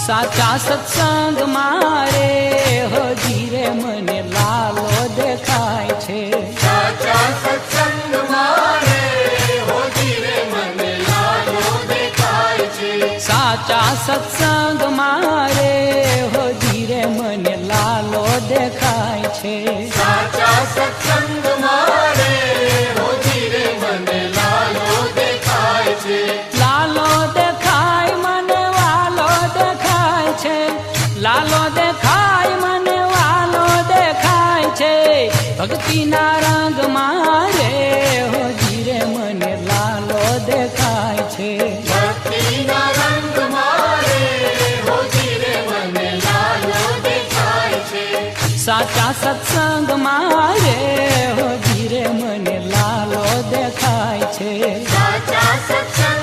સાચા સત્સંગ મારે હો ધીરે મને લાલો દેખાય છે સાચા સત્સંગ મારે હો ધીરે મને લાલો દેખાય છે સાચા સત્સંગ મારે હો ધીરે મને લાલો દેખાય છે સાચા સત્સંગ મારે હો ધીરે મને લાલો દેખાય છે લાલો દેખાય મને વાલો દેખાય છે લાલો દેખાય મને વાલો દેખાય છે ભક્તિના રંગ મારે હો ધીરે મને લાલો દેખાય છે ભક્તિના રંગ મારે હો ધીરે મને લાલો દેખાય છે સાચા સત્સંગ મારે હો ધીરે મને લાલો દેખાય છે સાચા સત્સંગ